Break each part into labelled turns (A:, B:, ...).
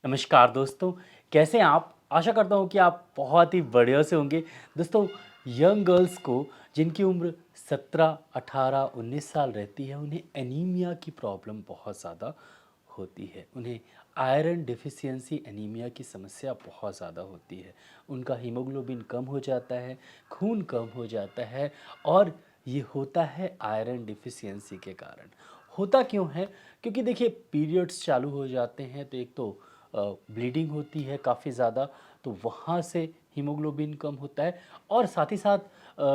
A: नमस्कार दोस्तों, कैसे हैं आप? आशा करता हूँ कि आप बहुत ही बढ़िया से होंगे। दोस्तों, यंग गर्ल्स को जिनकी उम्र 17, 18, 19 साल रहती है, उन्हें एनीमिया की प्रॉब्लम बहुत ज़्यादा होती है। उन्हें आयरन डेफिशिएंसी एनीमिया की समस्या बहुत ज़्यादा होती है। उनका हीमोग्लोबिन कम हो जाता है, खून कम हो जाता है और ये होता है आयरन डेफिशिएंसी के कारण। होता क्यों है? क्योंकि देखिए पीरियड्स चालू हो जाते हैं तो एक तो ब्लीडिंग होती है काफ़ी ज़्यादा, तो वहाँ से हीमोग्लोबिन कम होता है और साथ ही साथ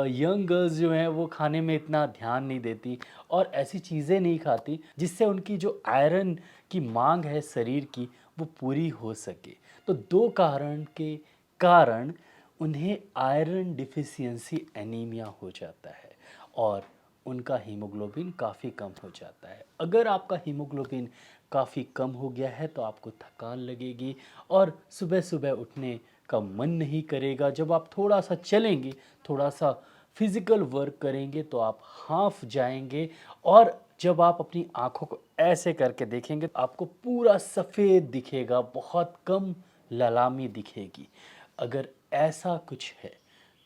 A: यंग गर्ल्स जो हैं वो खाने में इतना ध्यान नहीं देती और ऐसी चीज़ें नहीं खाती जिससे उनकी जो आयरन की मांग है शरीर की वो पूरी हो सके। तो दो कारण के कारण उन्हें आयरन डिफिशियंसी एनीमिया हो जाता है और उनका हीमोग्लोबिन काफ़ी कम हो जाता है। अगर आपका हीमोग्लोबिन काफ़ी कम हो गया है तो आपको थकान लगेगी और सुबह-सुबह उठने का मन नहीं करेगा। जब आप थोड़ा-सा चलेंगे, थोड़ा-सा फिज़िकल वर्क करेंगे तो आप हाँफ जाएँगे और जब आप अपनी आँखों को ऐसे करके देखेंगे तो आपको पूरा सफ़ेद दिखेगा, बहुत कम ललामी दिखेगी। अगर ऐसा कुछ है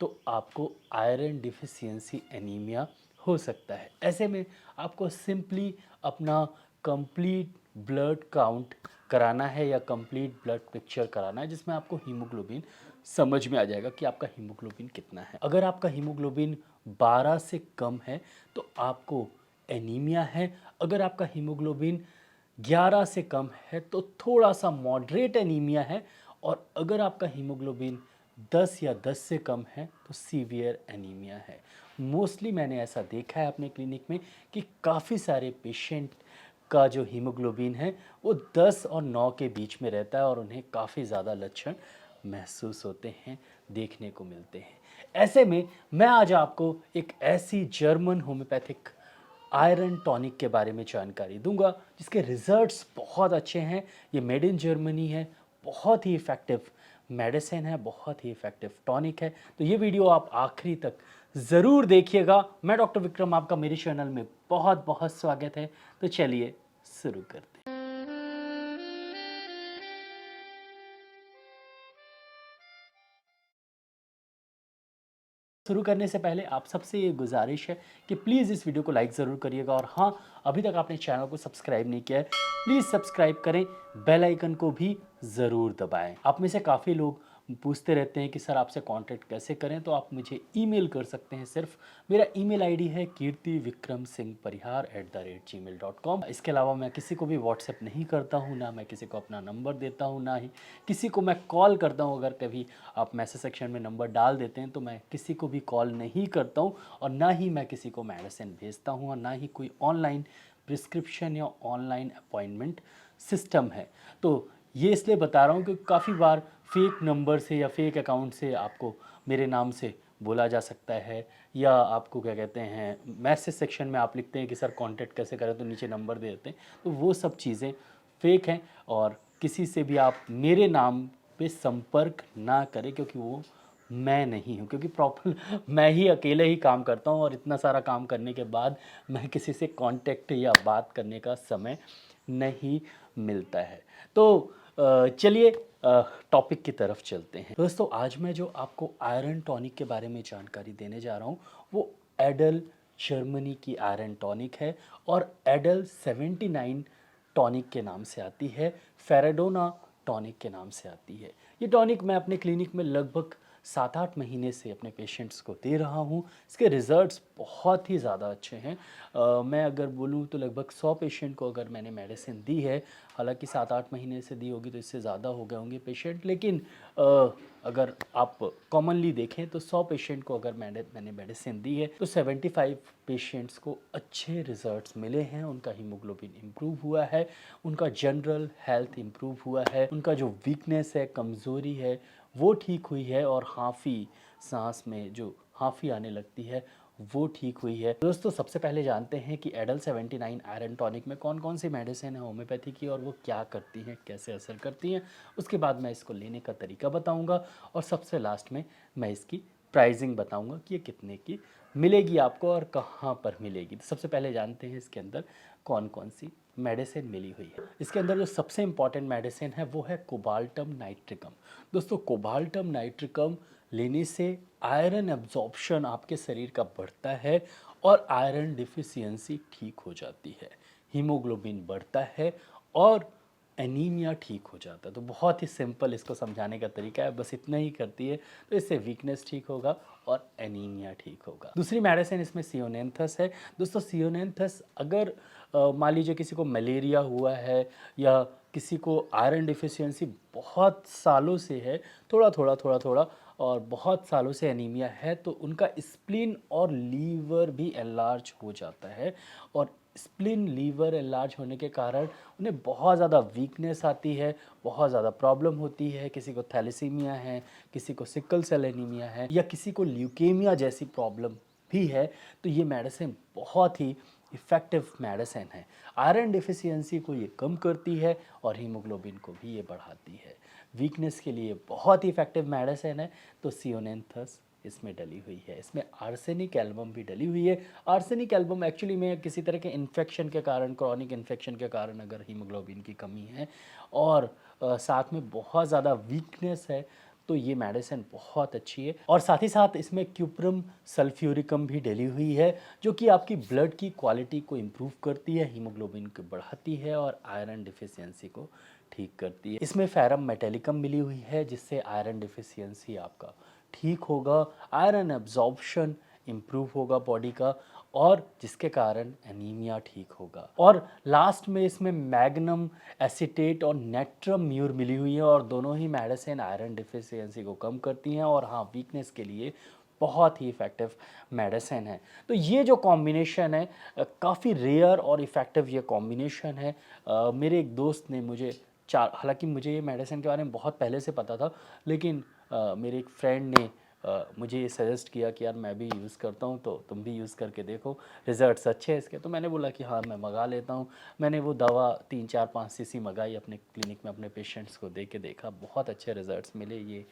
A: तो आपको आयरन डिफिशियंसी एनीमिया हो सकता है। ऐसे में आपको सिंपली अपना कंप्लीट ब्लड काउंट कराना है या कंप्लीट ब्लड पिक्चर कराना है जिसमें आपको हीमोग्लोबिन समझ में आ जाएगा कि आपका हीमोग्लोबिन कितना है। अगर आपका हीमोग्लोबिन 12 से कम है तो आपको एनीमिया है। अगर आपका हीमोग्लोबिन 11 से कम है तो थोड़ा सा मॉडरेट एनीमिया है और अगर आपका हीमोग्लोबिन 10 या 10 से कम है तो सीवियर एनीमिया है। मोस्टली मैंने ऐसा देखा है अपने क्लिनिक में कि काफ़ी सारे पेशेंट का जो हीमोग्लोबिन है वो 10 और 9 के बीच में रहता है और उन्हें काफ़ी ज़्यादा लक्षण महसूस होते हैं, देखने को मिलते हैं। ऐसे में मैं आज आपको एक ऐसी जर्मन होम्योपैथिक आयरन टॉनिक के बारे में जानकारी दूंगा जिसके रिजल्ट्स बहुत अच्छे हैं। ये मेड इन जर्मनी है, बहुत ही इफ़ेक्टिव मेडिसिन है, बहुत ही इफ़ेक्टिव टॉनिक है। तो ये वीडियो आप आखिरी तक ज़रूर देखिएगा। मैं डॉक्टर विक्रम, आपका मेरे चैनल में बहुत बहुत स्वागत है। तो चलिए शुरू करते हैं। शुरू करने से पहले आप सबसे ये गुजारिश है कि प्लीज़ इस वीडियो को लाइक ज़रूर करिएगा और हाँ, अभी तक आपने चैनल को सब्सक्राइब नहीं किया है, प्लीज़ सब्सक्राइब करें, बेल आइकन को भी ज़रूर दबाएं। आप में से काफ़ी लोग पूछते रहते हैं कि सर आपसे कांटेक्ट कैसे करें, तो आप मुझे ईमेल कर सकते हैं। सिर्फ मेरा ईमेल आईडी है kirtivikramsinghparihar@gmail.com। इसके अलावा मैं किसी को भी व्हाट्सएप नहीं करता हूँ, ना मैं किसी को अपना नंबर देता हूँ, ना ही किसी को मैं कॉल करता हूँ। अगर कभी आप मैसेज सेक्शन में नंबर डाल देते हैं तो मैं किसी को भी कॉल नहीं करता हूँ और ना ही मैं किसी को मेडिसिन भेजता हूँ और ना ही कोई ऑनलाइन प्रिस्क्रिप्शन या ऑनलाइन अपॉइंटमेंट सिस्टम है। तो ये इसलिए बता रहा हूँ कि काफ़ी बार फेक नंबर से या फेक अकाउंट से आपको मेरे नाम से बोला जा सकता है या आपको क्या कहते हैं मैसेज सेक्शन में आप लिखते हैं कि सर कांटेक्ट कैसे करें, तो नीचे नंबर दे देते हैं। तो वो सब चीज़ें फेक हैं और किसी से भी आप मेरे नाम पे संपर्क ना करें क्योंकि वो मैं नहीं हूँ। क्योंकि प्रॉपर मैं ही अकेले ही काम करता हूँ और इतना सारा काम करने के बाद मैं किसी से कांटेक्ट या बात करने का समय नहीं मिलता है। तो चलिए टॉपिक की तरफ चलते हैं। दोस्तों, आज मैं जो आपको आयरन टॉनिक के बारे में जानकारी देने जा रहा हूँ वो एडल जर्मनी की आयरन टॉनिक है और एडल 79 टॉनिक के नाम से आती है, फेराडोना टॉनिक के नाम से आती है। ये टॉनिक मैं अपने क्लिनिक में लगभग 7-8 महीने से अपने पेशेंट्स को दे रहा हूँ। इसके रिज़ल्ट्स बहुत ही ज़्यादा अच्छे हैं। मैं अगर बोलूँ तो लगभग 100 पेशेंट को अगर मैंने मेडिसिन दी है, हालाँकि 7-8 महीने से दी होगी तो इससे ज़्यादा हो गए होंगे पेशेंट, लेकिन अगर आप कॉमनली देखें तो 100 पेशेंट को अगर मैंने मेडिसिन दी है तो 75 पेशेंट्स को अच्छे रिजल्ट्स मिले हैं। उनका हीमोग्लोबिन इम्प्रूव हुआ है, उनका जनरल हेल्थ इम्प्रूव हुआ है, उनका जो वीकनेस है, कमज़ोरी है, वो ठीक हुई है और हाँफी, सांस में जो हाँफी आने लगती है वो ठीक हुई है। दोस्तों, सबसे पहले जानते हैं कि एडल 79 आयरन टॉनिक में कौन कौन सी मेडिसिन है होम्योपैथी की और वो क्या करती हैं, कैसे असर करती हैं। उसके बाद मैं इसको लेने का तरीका बताऊंगा और सबसे लास्ट में मैं इसकी प्राइसिंग बताऊंगा कि ये कितने की मिलेगी आपको और कहाँ पर मिलेगी। तो सबसे पहले जानते हैं इसके अंदर कौन कौन सी मेडिसिन मिली हुई है। इसके अंदर जो सबसे इम्पॉर्टेंट मेडिसिन है वो है कोबाल्टम नाइट्रिकम। दोस्तों कोबाल्टम नाइट्रिकम लेने से आयरन एब्जॉर्प्शन आपके शरीर का बढ़ता है और आयरन डिफिशियंसी ठीक हो जाती है, हीमोग्लोबिन बढ़ता है और एनीमिया ठीक हो जाता है। तो बहुत ही सिंपल इसको समझाने का तरीका है, बस इतना ही करती है तो इससे वीकनेस ठीक होगा और एनीमिया ठीक होगा। दूसरी मेडिसिन इसमें सियोनेंथस है। दोस्तों सियोनेंथस अगर मान लीजिए किसी को मलेरिया हुआ है या किसी को आयरन डिफिशियंसी बहुत सालों से है, थोड़ा थोड़ा और बहुत सालों से एनीमिया है, तो उनका स्प्लीन और लीवर भी एनलार्ज हो जाता है और स्प्लीन लीवर एनलार्ज होने के कारण उन्हें बहुत ज़्यादा वीकनेस आती है, बहुत ज़्यादा प्रॉब्लम होती है। किसी को थैलेसीमिया है, किसी को सिकल सेल एनीमिया है या किसी को ल्यूकेमिया जैसी प्रॉब्लम भी है, तो ये मेडिसिन बहुत ही इफ़ेक्टिव मेडिसिन है। आयरन डिफिशियंसी को ये कम करती है और हीमोग्लोबिन को भी ये बढ़ाती है। वीकनेस के लिए बहुत ही इफ़ेक्टिव मेडिसिन है। तो सियोनेंथस इसमें डली हुई है। इसमें आर्सेनिक एल्बम भी डली हुई है। आर्सेनिक एल्बम एक्चुअली में किसी तरह के इन्फेक्शन के कारण, क्रॉनिक इन्फेक्शन के कारण अगर हीमोग्लोबिन की कमी है और साथ में बहुत ज़्यादा वीकनेस है, तो ये मेडिसिन बहुत अच्छी है। और साथ ही साथ इसमें क्यूप्रम सल्फ्यूरिकम भी डली हुई है, जो कि आपकी ब्लड की क्वालिटी को इम्प्रूव करती है, हीमोग्लोबिन को बढ़ाती है और आयरन डिफिशियंसी को ठीक करती है। इसमें फेरम मेटेलिकम मिली हुई है, जिससे आयरन डिफिशियंसी आपका ठीक होगा, आयरन एब्जॉर्प्शन इम्प्रूव होगा बॉडी का और जिसके कारण एनीमिया ठीक होगा। और लास्ट में इसमें मैग्नम एसीटेट और नेट्रम म्यूर मिली हुई है और दोनों ही मेडिसिन आयरन डिफिशियंसी को कम करती हैं और हाँ, वीकनेस के लिए बहुत ही इफ़ेक्टिव मेडिसिन है। तो ये जो कॉम्बिनेशन है काफ़ी रेयर और इफ़ेक्टिव ये कॉम्बिनेशन है। मेरे एक दोस्त ने मुझे हालांकि मुझे ये मेडिसिन के बारे में बहुत पहले से पता था, लेकिन मेरे एक फ्रेंड ने मुझे ये सजेस्ट किया कि यार मैं भी यूज़ करता हूँ, तो तुम भी यूज़ करके देखो, रिज़ल्ट्स अच्छे हैं इसके। तो मैंने बोला कि हाँ मैं मंगा लेता हूँ। मैंने वो दवा 3 4 5 सीसी मंगाई, अपने क्लिनिक में अपने पेशेंट्स को दे के देखा, बहुत अच्छे रिज़ल्ट्स मिले। ये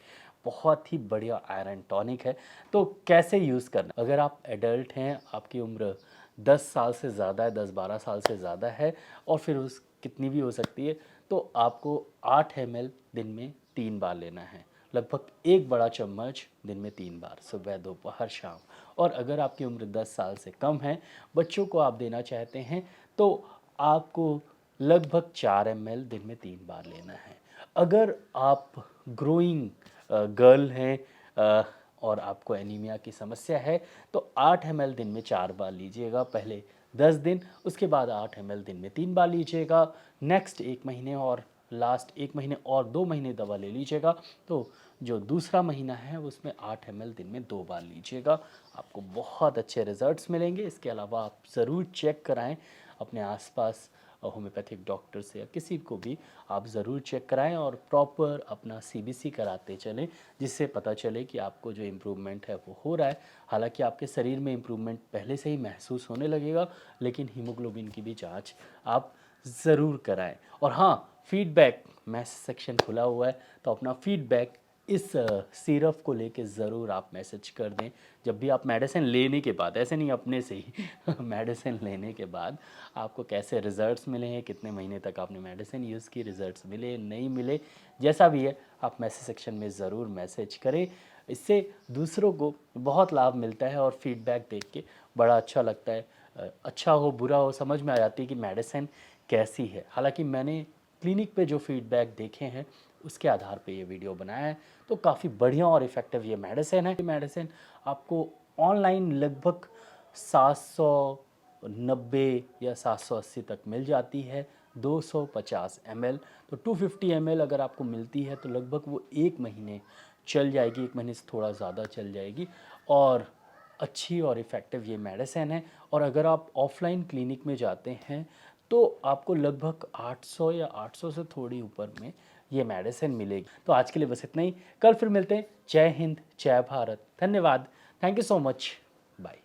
A: बहुत ही बढ़िया आयरन टॉनिक है। तो कैसे यूज़ करना, अगर आप एडल्ट हैं, आपकी उम्र 10 साल से ज़्यादा है, 10 12 साल से ज़्यादा है और फिर उस कितनी भी हो सकती है, तो आपको 8 ml दिन में 3 बार लेना है, लगभग 1 बड़ा चम्मच दिन में 3 बार, सुबह दोपहर शाम। और अगर आपकी उम्र 10 साल से कम है, बच्चों को आप देना चाहते हैं, तो आपको लगभग 4 ml दिन में 3 बार लेना है। अगर आप ग्रोइंग गर्ल हैं और आपको एनीमिया की समस्या है, तो 8 ml दिन में 4 बार लीजिएगा पहले 10 दिन, उसके बाद 8 ml दिन में 3 बार लीजिएगा। नेक्स्ट 1 महीने और लास्ट 1 महीने और 2 महीने दवा ले लीजिएगा, तो जो दूसरा महीना है उसमें 8 ml दिन में 2 बार लीजिएगा। आपको बहुत अच्छे रिजल्ट्स मिलेंगे। इसके अलावा आप ज़रूर चेक कराएं अपने आसपास होम्योपैथिक डॉक्टर से या किसी को भी आप ज़रूर चेक कराएं और प्रॉपर अपना सीबीसी कराते चलें, जिससे पता चले कि आपको जो इम्प्रूवमेंट है वो हो रहा है। हालांकि आपके शरीर में इम्प्रूवमेंट पहले से ही महसूस होने लगेगा, लेकिन हीमोग्लोबिन की भी जांच आप ज़रूर कराएं। और हाँ, फीडबैक मैसेज सेक्शन खुला हुआ है, तो अपना फीडबैक इस सिरप को लेके ज़रूर आप मैसेज कर दें। जब भी आप मेडिसिन लेने के बाद, ऐसे नहीं अपने से ही मेडिसिन लेने के बाद आपको कैसे रिज़ल्ट्स मिले हैं, कितने महीने तक आपने मेडिसिन यूज़ की, रिज़ल्ट्स मिले नहीं मिले, जैसा भी है आप मैसेज सेक्शन में ज़रूर मैसेज करें। इससे दूसरों को बहुत लाभ मिलता है और फीडबैक देख के बड़ा अच्छा लगता है। अच्छा हो बुरा हो, समझ में आ जाती है कि मेडिसिन कैसी है। हालांकि मैंने क्लिनिक पे जो फीडबैक देखे हैं उसके आधार पे ये वीडियो बनाया है। तो काफ़ी बढ़िया और इफ़ेक्टिव ये मेडिसिन है। ये मेडिसिन आपको ऑनलाइन लगभग 790 या 780 तक मिल जाती है, 250 ml। तो 250 ml अगर आपको मिलती है तो लगभग वो 1 महीने चल जाएगी, 1 महीने से थोड़ा ज़्यादा चल जाएगी और अच्छी और इफ़ेक्टिव ये मेडिसिन है। और अगर आप ऑफलाइन क्लिनिक में जाते हैं तो आपको लगभग 800 या 800 से थोड़ी ऊपर में ये मेडिसिन मिलेगी। तो आज के लिए बस इतना ही, कल फिर मिलते हैं। जय हिंद, जय भारत, धन्यवाद, thank you so much, bye.